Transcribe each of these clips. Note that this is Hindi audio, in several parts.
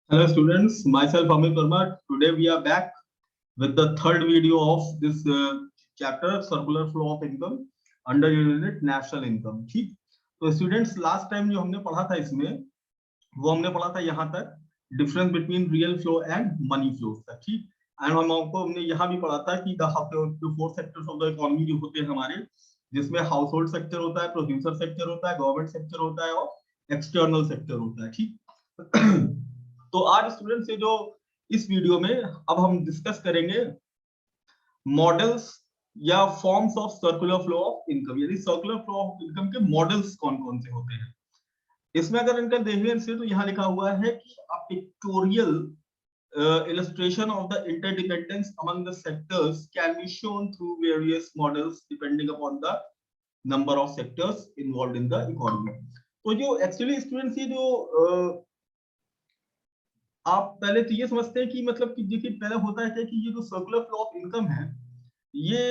Hello students, myself Amit Verma. Today we are back with the third video of this chapter circular flow of income under unit national income. ठीक, तो स्टूडेंट्स लास्ट टाइम जो हमने पढ़ा था इसमें वो हमने पढ़ा था यहाँ तक difference between real flow and money flow तक। ठीक, एंड हमने यहाँ भी पढ़ा था कि the four sectors of the economy जो होते हैं हमारे, जिसमें हाउस होल्ड सेक्टर होता है, प्रोड्यूसर सेक्टर होता है, गवर्नमेंट सेक्टर होता है और एक्सटर्नल सेक्टर होता है। ठीक तो आज स्टूडेंट से जो इस वीडियो में अब हम डिस्कस करेंगे मॉडल्स या forms of circular flow of income, यानी सर्कुलर फ्लो ऑफ इनकम के मॉडल्स कौन कौन से होते हैं। इसमें अगर इनका देखें तो यहाँ लिखा हुआ है कि a pictorial illustration of the interdependence among the sectors can be shown through various models depending upon the number of sectors involved in the economy। तो जो एक्चुअली स्टूडेंट्स ये जो आप पहले तो ये समझते हैं कि मतलब कि देखिए पहले होता है क्या कि ये जो सर्कुलर फ्लो ऑफ इनकम है ये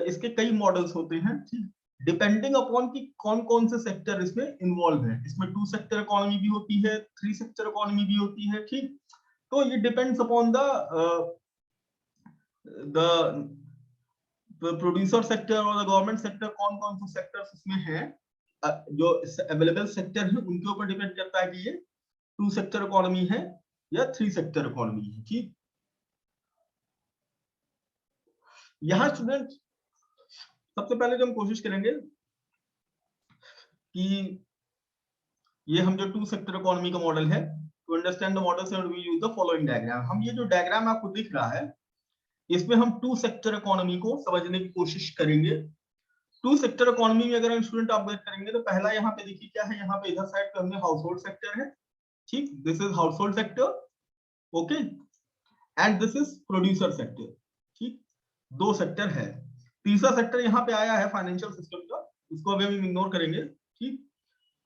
इसके कई मॉडल्स होते हैं। ठीक, डिपेंडिंग अपॉन कि कौन कौन से सेक्टर इसमें इन्वॉल्व है। इसमें 2 सेक्टर इकोनॉमी भी होती है, 3 सेक्टर इकोनॉमी भी होती है। ठीक, तो ये depends upon the producer sector और द गवर्नमेंट सेक्टर, कौन कौन से सेक्टर्स इसमें हैं जो अवेलेबल सेक्टर है उनके ऊपर डिपेंड करता है कि ये 2 सेक्टर इकोनॉमी है या 3 सेक्टर इकोनॉमी है। ठीक, यहां स्टूडेंट सबसे पहले जो हम कोशिश करेंगे कि ये हम जो 2 सेक्टर इकोनॉमी का मॉडल है, to understand the models and we use the following diagram. हम ये जो डायग्राम आपको दिख रहा है इसमें हम 2 सेक्टर इकोनॉमी को समझने की कोशिश करेंगे। 2 सेक्टर इकोनॉमी में अगर स्टूडेंट आप बात करेंगे तो पहला यहाँ पे देखिए क्या है, यहाँ पे इधर साइड पे हमने हाउस होल्ड सेक्टर है। ठीक, this is house hold sector, okay, and this is producer sector. ठीक, 2 सेक्टर है। तीसरा सेक्टर यहाँ पे आया है फाइनेंशियल सिस्टम का, इसको अभी हम इग्नोर करेंगे। ठीक,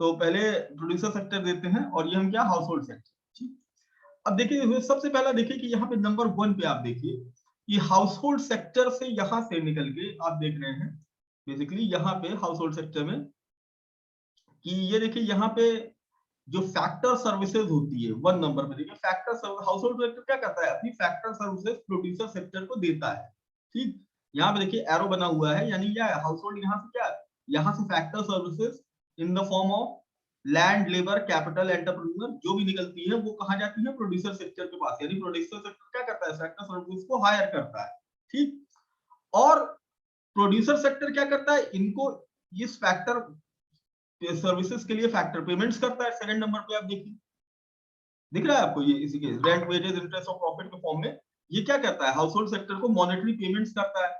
तो पहले प्रोड्यूसर सेक्टर देते हैं और ये हम क्या हाउस होल्ड सेक्टर। ठीक, अब देखिए सबसे पहला देखिए कि यहाँ पे नंबर 1 पे आप देखिए कि हाउस होल्ड सेक्टर से यहां से निकल के आप देख रहे हैं बेसिकली यहाँ पे हाउस होल्ड सेक्टर में कि ये देखिए यहाँ पे जो फैक्टर सर्विसेज होती है 1 नंबर पे देखिए फैक्टर हाउस होल्ड सेक्टर क्या करता है, अपनी फैक्टर सर्विसेज प्रोड्यूसर सेक्टर को देता है। ठीक, यहाँ पे देखिए एरो बना हुआ है, यानी क्या है हाउस होल्ड यहाँ से क्या है, यहाँ से factor services in the form of land, labour, capital, entrepreneur जो भी निकलती है वो कहाँ जाती है, प्रोड्यूसर सेक्टर के पास। यानी प्रोड्यूसर सेक्टर क्या करता है, फैक्टर सर्विसेज को हायर करता है। ठीक, और प्रोड्यूसर सेक्टर क्या करता है, इनको इस फैक्टर सर्विसेज के लिए फैक्टर पेमेंट्स करता है। सेकंड नंबर पे आप देखिए दिख रहा है आपको ये इसी के रेंट, वेजेस, इंटरेस्ट और प्रॉफिट के फॉर्म में ये क्या करता है, हाउस होल्ड सेक्टर को मॉनेटरी पेमेंट्स करता है।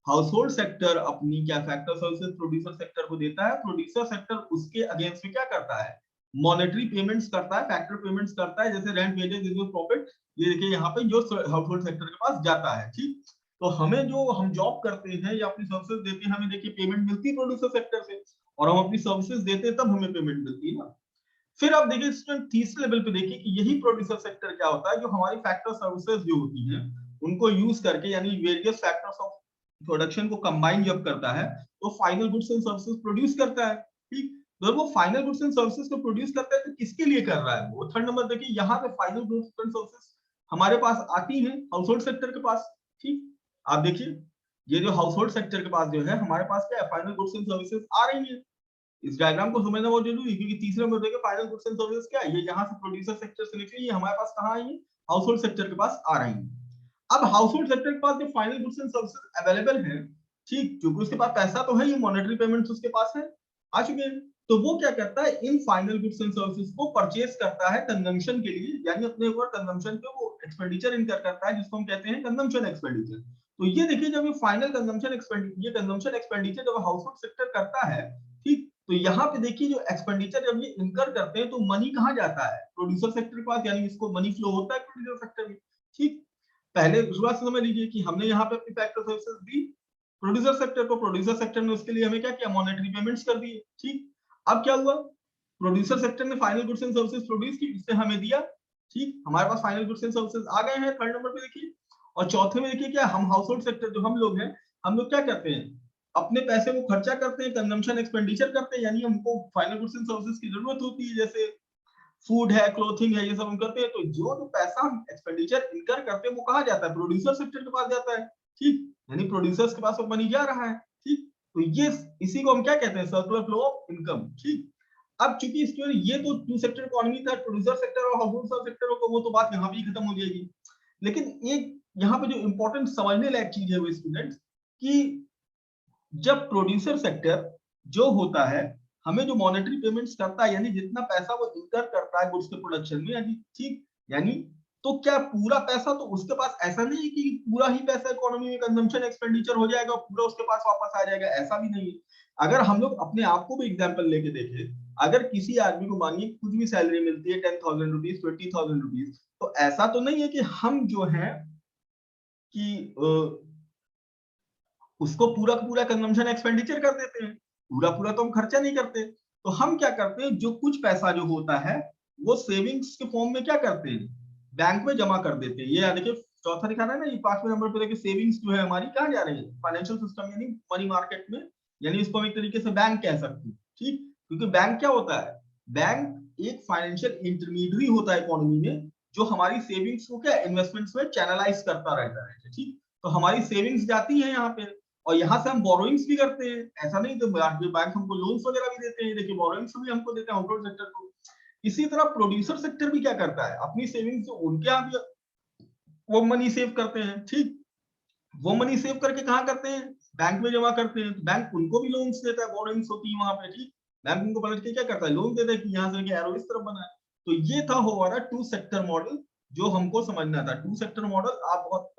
हाउस होल्ड सेक्टर अपनी क्या फैक्टर सर्विसेज प्रोड्यूसर सेक्टर को देता है, प्रोड्यूसर सेक्टर उसके अगेंस्ट में क्या करता है, मॉनेटरी पेमेंट्स करता है, फैक्टर पेमेंट्स करता है, जैसे रेंट, वेजेस, इंटरेस्ट, प्रॉफिट। ये देखिए यहाँ पे जो हाउस होल्ड सेक्टर के पास जाता है। ठीक, तो हमें जो हम जॉब करते हैं या अपनी सर्विसेज देते हैं, हमें देखिए पेमेंट मिलती है प्रोड्यूसर सेक्टर से, और हम अपनी सर्विसेज देते हैं तब हमें पेमेंट मिलती है ना। फिर आप देखिए स्टूडेंट तीसरे लेवल पे देखिए कि यही प्रोड्यूसर सेक्टर क्या होता है, जो हमारी फैक्टर सर्विसेज जो होती हैं उनको यूज करके, यानी वेरियस फैक्टर्स ऑफ प्रोडक्शन को कंबाइन जब करता है तो final goods and services produce करता है। ठीक, तो वो फाइनल गुड्स एंड सर्विसेज को प्रोड्यूस करता है तो किसके लिए कर रहा है वो। थर्ड नंबर देखिए यहाँ पे फाइनल गुड्स एंड सर्विसेज हमारे पास आती है हाउस होल्ड सेक्टर के पास। ठीक, आप देखिए ये जो हाउस होल्ड सेक्टर के पास जो है हमारे पास क्या है, फाइनल गुड्स एंड सर्विसेज आ रही है। इस डायग्राम को समझना बहुत जरूरी है क्योंकि तीसरे नंबर देखिए फाइनल गुड्स एंड सर्विसेज क्या है, ये यहाँ से प्रोड्यूसर सेक्टर से निकली, ये हमारे पास कहाँ आई है, हाउस होल्ड सेक्टर के पास आ रही है। अब हाउस होल्ड सेक्टर के पास जो final goods and services available है, ठीक, क्योंकि उसके पास पैसा तो है, ये मॉनेटरी पेमेंट्स उसके पास है, आ चुके हैं, तो वो क्या करता है, in final goods and services को परचेज करता है कंजम्पशन के लिए, यानी अपने ऊपर कंजम्पशन पे वो एक्सपेंडिचर इनकर करता है जिसको हम कहते हैं कंजम्पशन एक्सपेंडिचर। तो ये देखिए जब ये फाइनल कंजम्पशन एक्सपेंडिचर, ये कंजम्पशन एक्सपेंडिचर जब हाउस होल्ड सेक्टर करता है, ठीक, तो यहाँ पे देखिए जो एक्सपेंडिचर जब ये इनकर करते हैं तो मनी कहाँ जाता है, प्रोड्यूसर सेक्टर के पास, यानी इसको मनी फ्लो होता है प्रोड्यूसर सेक्टर में। ठीक, पहले शुरुआत से समझ लीजिए कि हमने यहाँ पे अपनी फैक्टर सर्विसेज दी प्रोड्यूसर सेक्टर को, प्रोड्यूसर सेक्टर ने उसके लिए हमें क्या किया, मॉनेटरी पेमेंट्स कर दी। ठीक, अब क्या हुआ, प्रोड्यूसर सेक्टर ने final goods and services produce की, उसने हमें दिया। ठीक, हमारे पास फाइनल गुड्स एंड सर्विसेज आ गए हैं थर्ड नंबर पे देखिए। और चौथे में देखिए क्या, हम हाउस होल्ड सेक्टर जो हम लोग हैं, हम लोग क्या करते हैं, अपने पैसे को खर्चा करते हैं, कंजम्पशन एक्सपेंडिचर करते हैं, यानी हमको फाइनल गुड्स एंड सर्विसेज की जरूरत होती है, जैसे फूड है, क्लोथिंग है, ये सब हम करते हैं, तो जो पैसा हम एक्सपेंडिचर इनकर करते हैं वो कहाँ जाता है, प्रोड्यूसर सेक्टर के पास जाता है, ठीक, यानी प्रोड्यूसर्स के पास वो मनी जा रहा है, ठीक। तो ये इसी को हम क्या कहते हैं, सर्कुलर फ्लो ऑफ इनकम, ठीक। अब चूंकि इसके ये तो टू सेक्टर इकोनॉमी था, प्रोड्यूसर सेक्टर और हाउसहोल्ड सेक्टर को, वो तो बात यहाँ भी खत्म हो जाएगी। लेकिन एक यहाँ पे जो इंपॉर्टेंट समझने लायक चीज है वो स्टूडेंट्स, कि जब प्रोड्यूसर सेक्टर जो होता है हमें जो मॉनेटरी पेमेंट्स करता है, यानी जितना पैसा वो इनकर करता है गुड्स के प्रोडक्शन में, यानी ठीक, यानी तो क्या पूरा पैसा तो उसके पास, ऐसा नहीं है कि पूरा ही पैसा इकोनॉमी में कंजम्पशन एक्सपेंडिचर हो जाएगा पूरा उसके पास वापस आ जाएगा, ऐसा भी नहीं है। अगर हम लोग अपने आप को भी एग्जांपल लेके देखें, अगर किसी आदमी को मानिए कुछ भी सैलरी मिलती है 10,000 रुपीज, 20,000 रुपीज, तो ऐसा तो नहीं है कि हम जो है कि उसको पूरा पूरा कंजम्पशन एक्सपेंडिचर कर देते हैं, पूरा पूरा तो हम खर्चा नहीं करते। तो हम क्या करते हैं, जो कुछ पैसा जो होता है वो सेविंग्स के फॉर्म में क्या करते हैं, बैंक में जमा कर देते हैं। ये देखिए चौथा दिखाना है ना, ये 5वें नंबर पे देखिए, सेविंग्स जो है हमारी कहाँ जा रही है, फाइनेंशियल सिस्टम यानी मनी मार्केट में, यानी इसको हम एक तरीके से बैंक कह सकते हैं, ठीक। क्योंकि बैंक क्या होता है, बैंक एक फाइनेंशियल इंटरमीडियरी होता है इकोनॉमी में, जो हमारी सेविंग्स को क्या इन्वेस्टमेंट्स में चैनलाइज करता रहता है, ठीक। तो हमारी सेविंग्स जाती है यहाँ पे, और यहाँ से हम बोरोइंग्स भी करते हैं, ऐसा नहीं तो बैंक हमको लोन्स वगैरह भी देते हैं, देखिए बोरोइंग्स भी हमको देते हैं हाउसहोल्ड सेक्टर को। इसी तरह प्रोड्यूसर सेक्टर भी क्या करता है, अपनी सेविंग्स उनके यहाँ भी वो मनी सेव करते हैं, ठीक। वो मनी सेव करके कहाँ करते हैं, बैंक में जमा करते हैं, तो बैंक उनको भी लोन्स देता है, बोरोइंग्स होती है वहां पे, ठीक। बैंक उनको पलट के क्या करता है, लोन देता है कि यहाँ से एरो इस तरफ बना है। तो ये था हमारा टू सेक्टर मॉडल जो हमको समझना था। टू सेक्टर मॉडल आप बहुत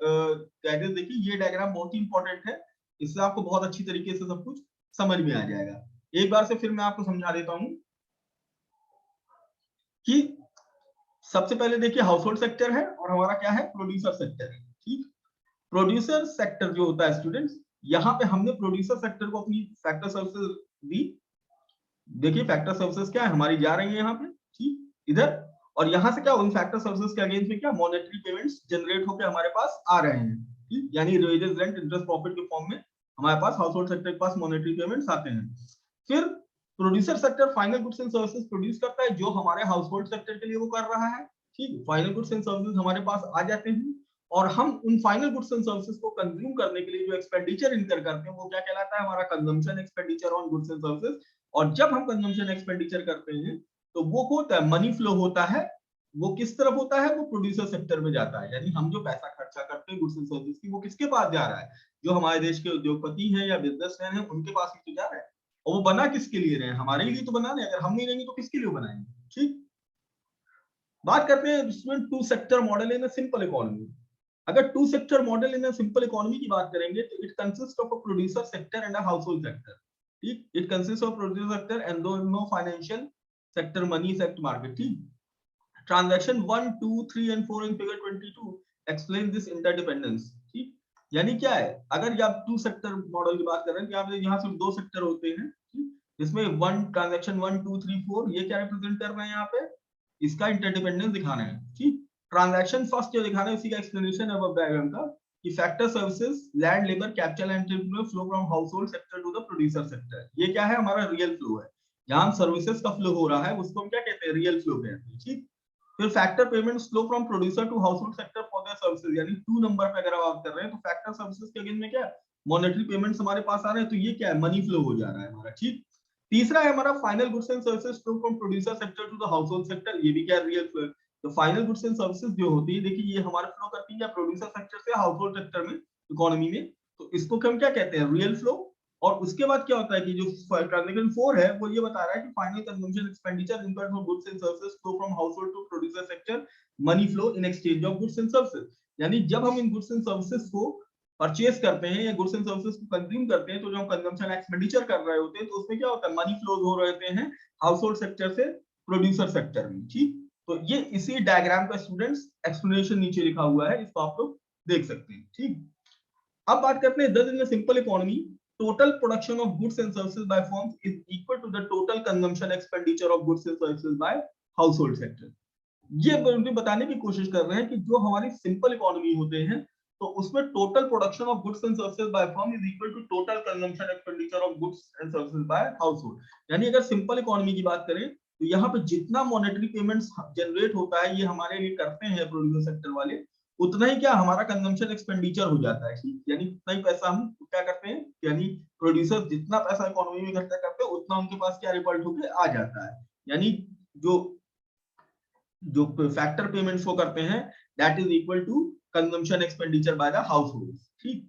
गाइडेंस देखिए, ये डायग्राम बहुत ही इंपॉर्टेंट है, इससे आपको बहुत अच्छी तरीके से सब कुछ समझ में आ जाएगा। एक बार से फिर मैं आपको समझा देता हूं कि सबसे पहले देखिए हाउसहोल्ड सेक्टर है और हमारा क्या है, प्रोड्यूसर सेक्टर है, ठीक। प्रोड्यूसर सेक्टर जो होता है स्टूडेंट्स, यहाँ पे हमने प्रोड्यूसर सेक्टर को अपनी फैक्टर सर्विसेज दी। देखिए फैक्टर सर्विसेज क्या है, हमारी जा रही है यहाँ पे, ठीक, इधर, और यहाँ से क्या उन फैक्टर सर्विसेज के अगेंस्ट में क्या मॉनेटरी पेमेंट्स जनरेट होकर हमारे पास आ रहे हैं, ठीक, यानी वेजेस, रेंट, इंटरेस्ट, प्रॉफिट के फॉर्म में हमारे पास हाउसहोल्ड सेक्टर के पास मॉनेटरी पेमेंट्स आते हैं। फिर producer sector final goods and services produce करता है, जो हमारे हाउसहोल्ड सेक्टर के लिए वो कर रहा है, ठीक। फाइनल गुड्स एंड सर्विसेज हमारे पास आ जाते हैं, और हम उन फाइनल गुड्स एंड सर्विसेज को कंज्यूम करने के लिए जो एक्सपेंडिचर इनकर करते हैं वो क्या कहलाता है, हमारा consumption expenditure on goods and services. और जब हम कंजम्पशन एक्सपेंडिचर करते हैं तो वो होता है मनी फ्लो होता है, वो किस तरफ होता है, वो प्रोड्यूसर सेक्टर में जाता है, यानी हम जो पैसा खर्चा करते हैं गुड्स एंड सर्विसेज की, वो किसके पास जा रहा है, जो हमारे देश के उद्योगपति हैं या बिजनेसमैन हैं उनके पास ही तो जा रहा है। और वो बना किसके लिए रहे हैं, हमारे लिए तो बना रहे हैं, अगर हम नहीं रहेंगे तो किसके लिए बनाएंगे, ठीक। बात करते हैं इसमें two sector model in a simple economy. अगर two sector model in a simple economy की बात करेंगे तो it consist of a producer sector and a household sector, ठीक। It consist of producer sector and no financial sector money sector market, ठीक। Transaction 1 2 3 and 4 in figure 22 explain this interdependence, ठीक। यानी क्या है, अगर आप टू सेक्टर मॉडल की बात कर रहे हैं, यहाँ सिर्फ दो सेक्टर होते हैं, ठीक, जिसमें वन ट्रांजैक्शन 1 2 3 4 ये क्या रिप्रेजेंट कर रहे हैं, यहाँ पे इसका इंटरडिपेंडेंस दिखाना है, ठीक। ट्रांजैक्शन फर्स्ट जो दिखाना है उसी का एक्सप्लेनेशन है डायग्राम का, कि factor services, land, labour, capital and flow from household sector to the producer sector. ये क्या है, हमारा रियल फ्लो है, जहां हम सर्विसेज का फ्लो हो रहा है उसको हम क्या कहते हैं, रियल फ्लो कहते हैं, ठीक। फिर factor payment flow from producer to household sector for their services, यानी 2 नंबर पे अगर आप बात कर रहे हैं तो फैक्टर सर्विसेज के अगेंस्ट में क्या मॉनेटरी पेमेंट्स हमारे पास आ रहे हैं, तो ये क्या है, मनी फ्लो हो जा रहा है हमारा, ठीक। तीसरा है हमारा final goods and services flow from producer sector to the household sector, ये भी क्या रियल फ्लो है। तो फाइनल गुड्स एंड सर्विसेज जो होती है, देखिए ये हमारे फ्लो करती है प्रोड्यूसर सेक्टर से हाउसहोल्ड सेक्टर में, इकोनॉमी में, तो इसको हम क्या कहते हैं, रियल फ्लो। और उसके बाद क्या होता है कि जो ट्रांजैक्शन 4 है वो ये बता रहा है कि final consumption expenditure incurred for goods and services flow from household to producer sector, money flow in exchange of goods and services. यानी जब हम इन गुड्स एंड सर्विसेज को परचेज करते हैं या गुड्स एंड सर्विसेज को कंज्यूम करते हैं, तो जो हम कंजम्पशन एक्सपेंडिचर कर रहे होते हैं तो उसमें क्या होता है, मनी फ्लोज हो रहे हैं हाउसहोल्ड सेक्टर से प्रोड्यूसर सेक्टर में, ठीक। तो ये इसी डायग्राम का स्टूडेंट्स एक्सप्लेनेशन नीचे लिखा हुआ है, इसको आप लोग देख सकते हैं, ठीक। अब बात करते हैं in simple economy total production of goods and services by firms is equal to the total consumption expenditure of goods and services by household sector. ये बताने की कोशिश कर रहे हैं कि जो हमारी सिंपल इकोनॉमी होते हैं तो उसमें total production of goods and services by firm is equal to total consumption expenditure of goods and services by household. यानी अगर सिंपल इकोनॉमी की बात करें तो यहाँ पे जितना मॉनेटरी पेमेंट्स जनरेट होता है ये हमारे लिए करते हैं प्रोड्यूसर सेक्टर वाले, उतना ही क्या हमारा कंजम्पशन एक्सपेंडिचर हो जाता है, ठीक, यानी उतना ही पैसा हम क्या करते हैं, यानी प्रोड्यूसर जितना पैसा इकोनॉमी में खर्चा करते हैं उतना उनके पास क्या रिपल्ट होकर आ जाता है, यानी जो जो फैक्टर पेमेंट्स वो करते हैं that is equal to consumption expenditure by the household, ठीक।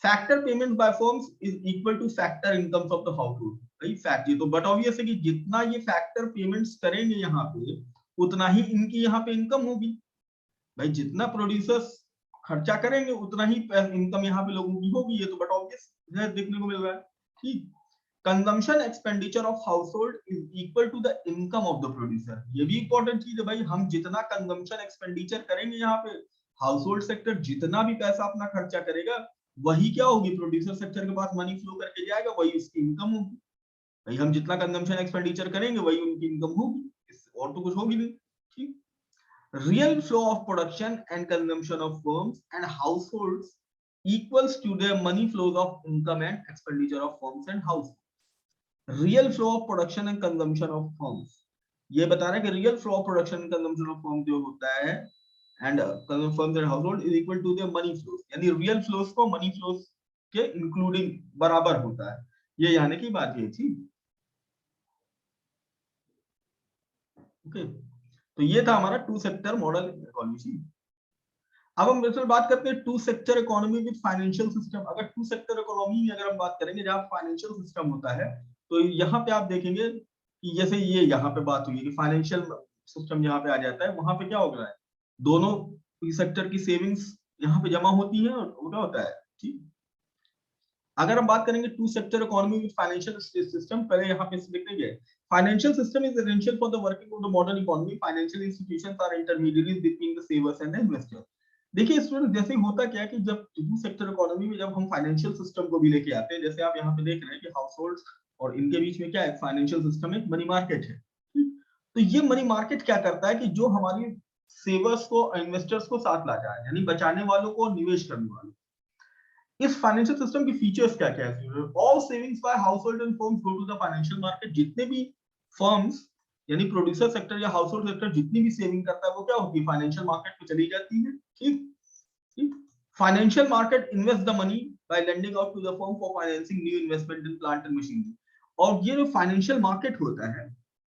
Factor payment by firms is equal to factor incomes of the household, भाई फैक्ट ये तो बट ऑब्वियस है कि जितना ये फैक्टर पेमेंट्स करेंगे यहाँ पे उतना ही इनकी यहाँ पे इनकम होगी, भाई जितना प्रोड्यूसर्स खर्चा करेंगे उतना ही इनकम यहाँ पे लोगों की होगी, ये तो बट ऑब्वियस देखने को मिल रहा है, ठीक। Consumption expenditure of household is equal to the income of the producer, ये भी इंपॉर्टेंट चीज है भाई, हम जितना कंजम्पशन एक्सपेंडिचर करेंगे यहाँ पे हाउस होल्ड सेक्टर जितना भी पैसा अपना खर्चा करेगा वही क्या होगी प्रोड्यूसर सेक्टर के पास मनी फ्लो करके जाएगा, वही उसकी इनकम होगी, भाई हम जितना कंजम्पशन एक्सपेंडिचर करेंगे वही उनकी इनकम होगी, और तो कुछ होगी नहीं, ठीक। Real flow of production and consumption of firms and households equals to the money flows of income and expenditure of firms and households. Real flow of production and consumption of firms, ये बता रहा है कि real flow of production and consumption of firms जो होता है and firms and household is equal to the money flows, यानी real flows को money flows के including बराबर होता है, ये यानी की बात ये थी, ओके। तो ये था हमारा टू सेक्टर मॉडल इकोनॉमी। अब हम बिल्कुल बात करते हैं two sector economy with financial system. अगर टू सेक्टर इकोनॉमी में अगर हम बात करेंगे जहां फाइनेंशियल सिस्टम होता है तो यहाँ पे आप देखेंगे कि जैसे ये यहाँ पे बात हुई है कि फाइनेंशियल सिस्टम यहाँ पे आ जाता है, वहां पे क्या हो रहा है, दोनों सेक्टर की सेविंग्स यहाँ पे जमा होती है और क्या होता है, ठीक। अगर हम बात करेंगे two sector economy with financial system, पहले यहाँ पे लिखेंगे financial system is essential for the working of the modern economy, financial institutions are intermediaries between the savers and the investors. देखिए स्टूडेंट जैसे होता क्या है कि जब टू सेक्टर इकोनॉमी में जब हम फाइनेंशियल सिस्टम को भी लेके आते हैं, जैसे आप यहाँ पे देख रहे हैं कि हाउस होल्ड और इनके बीच में क्या है, फाइनेंशियल सिस्टम एक मनी मार्केट है, तो ये मनी मार्केट क्या करता है कि जो हमारी सेवर्स को इन्वेस्टर्स को साथ लाता है, यानी बचाने वालों को निवेश करने वालों, इस फाइनेंशियल सिस्टम की फीचर्स क्या क्या है, all savings by household and firms go to the financial market, जितने भी फर्म्स यानी प्रोड्यूसर सेक्टर या हाउसहोल्ड सेक्टर जितनी भी सेविंग करता है वो क्या होती है, फाइनेंशियल मार्केट में चली जाती है, ठीक। Financial market invest the money by lending out to the firm for financing new investment in plant and machinery, और ये जो फाइनेंशियल मार्केट होता है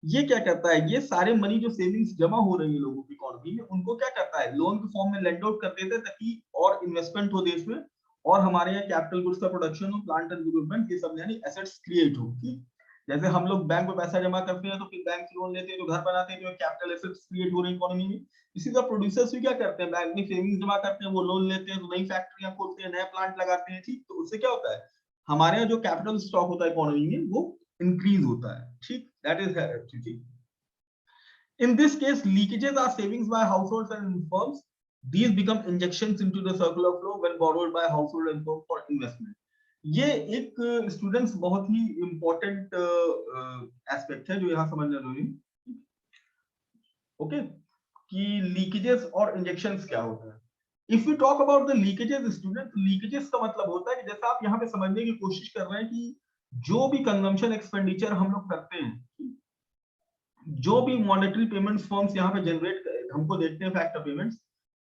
ये क्या करता है, ये सारे मनी जो सेविंग्स जमा हो रही है लोगों की इकोनॉमी में उनको क्या करता है, लोन के फॉर्म में लेंड आउट कर देते हैं ताकि और इन्वेस्टमेंट हो देश में, और हमारे यहाँ कैपिटल गुड्स का प्रोडक्शन हो, प्लांट एंड डेवलपमेंट, ये सब यानी एसेट्स क्रिएट हो, ठीक। जैसे हम लोग बैंक में पैसा जमा करते हैं तो फिर बैंक से लोन लेते हैं तो घर बनाते हैं, जो कैपिटल एसेट्स क्रिएट हो रही है इकोनॉमी में, इसी तरह प्रोड्यूसर्स भी क्या करते हैं, बैंक में सेविंग्स जमा करते हैं, वो लोन लेते हैं तो नई फैक्ट्रियां खोलते हैं, नया प्लांट लगाते हैं, ठीक। तो उससे क्या होता है, हमारे यहाँ जो कैपिटल स्टॉक होता है इकोनॉमी में वो इंक्रीज होता है, ठीक, दैट इज ठीक। In this case, leakages are savings by households and firms. These become injections into the circular flow when borrowed by household and firm for investment. ये एक स्टूडेंट्स बहुत ही इंपॉर्टेंट एस्पेक्ट है जो यहाँ समझना जरूरी है, ओके, कि लीकेजेस और इंजेक्शंस क्या होता है। If you talk about the leakages student, leakages का मतलब होता है कि जैसा आप यहाँ पे समझने की कोशिश कर रहे हैं कि जो भी कंजम्पशन एक्सपेंडिचर हम लोग करते हैं, जो भी मॉनेटरी पेमेंट्स फर्म्स यहाँ पे जनरेट हमको देखते हैं फैक्टर पेमेंट्स,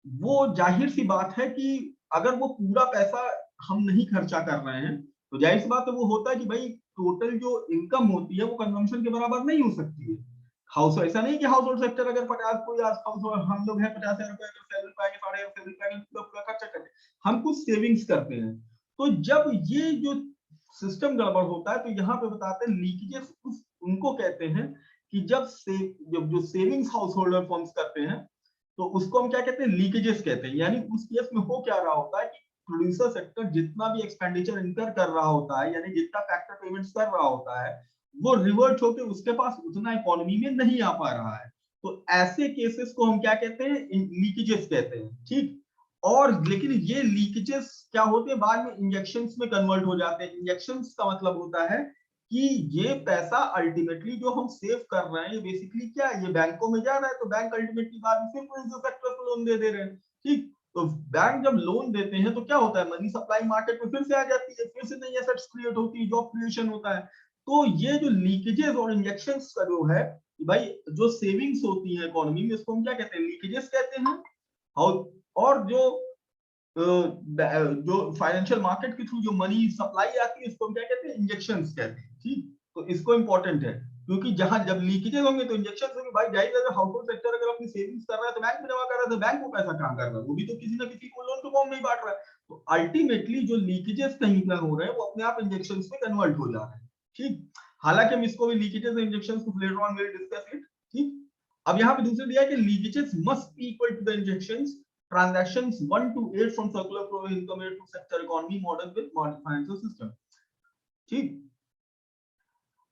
वो जाहिर सी बात है कि अगर वो पूरा पैसा हम नहीं खर्चा कर रहे हैं तो जाहिर सी बात है वो होता है कि भाई टोटल जो इनकम होती है वो कंजम्पशन के बराबर नहीं हो सकती है। हाउस ऐसा नहीं कि हाउस होल्ड सेक्टर अगर 50 कोई आज हम लोग हैं 50,000 रुपए अगर सैलरी पाएंगे, 8,500 सैलरी पाएंगे तो पूरा खर्चा करते हैं, हम कुछ सेविंग्स करते हैं। तो जब ये जो सिस्टम गड़बड़ होता है तो यहाँ पे बताते हैं लीकेजेस उनको कहते हैं कि जब जो सेविंग्स हाउस होल्डर फर्म्स करते हैं तो उसको हम क्या कहते हैं, लीकेजेस कहते हैं। यानी उस केस में हो क्या रहा होता है कि प्रोड्यूसर सेक्टर जितना भी एक्सपेंडिचर इनकर कर रहा होता है, यानी जितना फैक्टर पेमेंट्स कर रहा होता है, वो रिवर्ट होकर उसके पास उतना इकोनॉमी में नहीं आ पा रहा है। तो ऐसे केसेस को हम क्या कहते हैं, लीकेजेस कहते हैं, ठीक। और लेकिन ये लीकेजेस क्या होते हैं, बाद में इंजेक्शंस में कन्वर्ट हो जाते हैं। इंजेक्शंस का मतलब होता है कि ये पैसा अल्टीमेटली जो हम सेव कर रहे हैं ये बेसिकली क्या है, ये बैंकों में जा रहा है, तो बैंक अल्टीमेटली बाद में फिर प्रोड्यूसर सेक्टर को लोन दे रहे हैं, ठीक। तो बैंक जब लोन देते हैं तो क्या होता है, मनी सप्लाई मार्केट में फिर से आ जाती है, फिर से नई एसेट्स क्रिएट होती है, जॉब क्रिएशन होता है। तो ये जो लीकेजेस और इंजेक्शंस का जो है कि भाई जो सेविंग्स होती है इकोनॉमी में उसको हम क्या कहते हैं, लीकेजेस कहते हैं। और जो फाइनेंशियल मार्केट के थ्रू जो मनी सप्लाई आती है उसको हम क्या कहते हैं, इंजेक्शंस कहते हैं। ठीक, तो इसको इंपॉर्टेंट है, क्योंकि जहां जब लीकेजेस होंगे तो इंजेक्शन होंगे। भाई जाहिर है हाउस होल्ड सेक्टर अगर अपनी सेविंग्स कर रहा है तो बैंक में जमा कर रहा है, तो बैंक को पैसा कहां कर रहा है, वो भी तो किसी ना किसी को लोन के फॉर्म में ही बांट रहा है। तो अल्टीमेटली जो लीकेजेस कहीं पर हो रहे हैं वो अपने आप इंजेक्शन में कन्वर्ट हो जा रहे हैं। ठीक, हालांकि हम इसको भी लीकेजेस और इंजेक्शन को later on will discuss it. ठीक, अब यहाँ पे दूसरा दिया है कि leakages must be equal to the injections, transactions 1 to 8 from circular flow income to sector economy model with modern financial system। ठीक,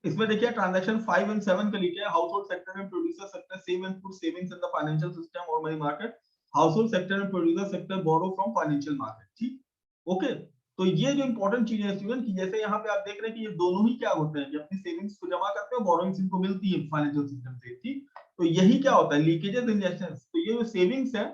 इसमें देखिए ट्रांजैक्शन 5 and 7 का लिखा है, household sector and producer sector save and put savings in the financial system और money market, household sector and producer sector borrow from financial market. ठीक, ओके, तो ये जो इंपॉर्टेंट चीज है स्टूडेंट की, जैसे यहाँ पे आप देख रहे हैं कि ये दोनों ही क्या होते हैं कि अपनी सेविंग्स को जमा करते हैं, बोरोइंग्स इनको मिलती है फाइनेंशियल सिस्टम से। ठीक, तो यही क्या होता है, लीकेजेस इंजेक्शंस। तो ये जो सेविंग्स है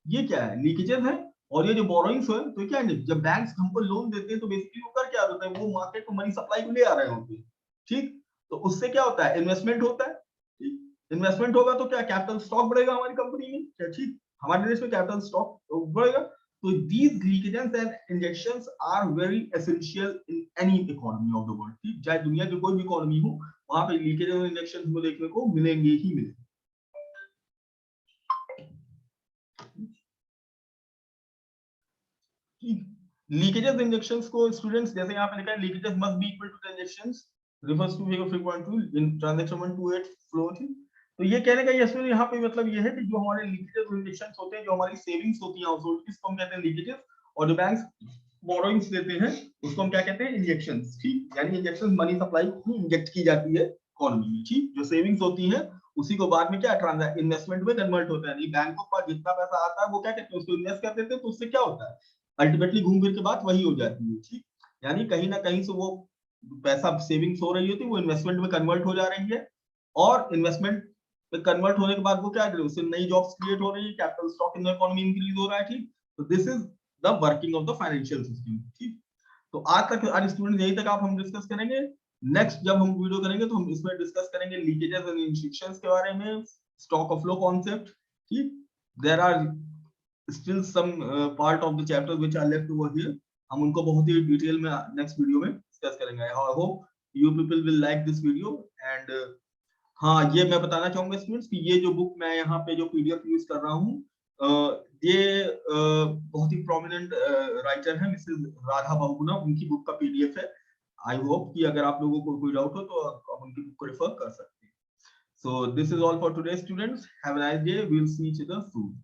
ये क्या है, लीकेजेस है, और ये जो बोरोइंग्स है तो क्या है, जब बैंक्स हमको लोन देते हैं तो बेसिकली वो कर क्या होता है, वो मार्केट को मनी सप्लाई को ले आ रहे होते हैं। ठीक, तो उससे क्या होता है, इन्वेस्टमेंट होता है। ठीक, इन्वेस्टमेंट होगा तो क्या, कैपिटल स्टॉक बढ़ेगा हमारी कंपनी में, क्या ठीक, हमारे देश में कैपिटल स्टॉक बढ़ेगा। तो these leakages and injections are very essential in any economy of the world। ठीक, चाहे दुनिया की कोई भी इकोनॉमी हो वहां पे लीकेजेस और इंजेक्शंस को देखने को मिलेंगे ही मिलेंगे। लीकेजेस इंजेक्शंस को स्टूडेंट्स जैसे यहाँ पे लिखा है, leakages must be equal to the injections refers to figure 3.2 in transaction 128 flow. तो ये कहने का ये यहाँ पे मतलब ये है कि जो हमारे लीकेजेस इंजेक्शंस होते हैं, जो हमारी सेविंग्स होती है हाउस होल्ड की, इसको हम कहते हैं लीकेजेस, और जो बैंक्स बोरोइंग्स देते हैं उसको हम क्या कहते हैं, इंजेक्शंस। ठीक, यानी इंजेक्शंस मनी सप्लाई इंजेक्ट की जाती है इकोनॉमी में। ठीक, जो सेविंग्स होती है उसी को बाद में क्या ट्रांजैक्शन इन्वेस्टमेंट में कन्वर्ट होता है। बैंक को पास जितना पैसा आता है वो क्या कहते हैं, उसको इन्वेस्ट कर देते हैं, तो उससे क्या होता है, अल्टीमेटली घूम फिर के बात वही हो जाती है। ठीक, यानी कहीं ना कहीं से वो पैसा सेविंग्स हो रही होती है वो इन्वेस्टमेंट में कन्वर्ट हो जा रही है, और इन्वेस्टमेंट में कन्वर्ट होने के बाद वो क्या कर रही है, उससे नई जॉब्स क्रिएट हो रही है, capital stock in the economy increase हो रहा है। ठीक, तो this is the working of the financial system. ठीक, तो आज स्टूडेंट यही तक आप हम डिस्कस करेंगे। नेक्स्ट जब हम वीडियो करेंगे तो हम इसमें डिस्कस करेंगे लीकेजेस एंड इंजेक्शंस के बारे में, स्टॉक ऑफ फ्लो कॉन्सेप्ट। ठीक, there are still some part of the chapters which are left over here, हम उनको बहुत ही डिटेल में नेक्स्ट वीडियो में डिस्कस करेंगे। I hope you people will like this video. And हाँ, ये मैं बताना चाहूंगा स्टूडेंट्स कि ये जो बुक मैं यहाँ पे जो पीडीएफ यूज कर रहा हूँ, ये बहुत ही प्रोमिनेंट राइटर है मिसेस राधा बहुगुणा, उनकी बुक का पीडीएफ है। आई होप कि अगर आप लोगों को कोई डाउट हो तो आप उनकी बुक को रेफर कर सकते हैं। So this is all for today students, have a nice day, we will see each other soon.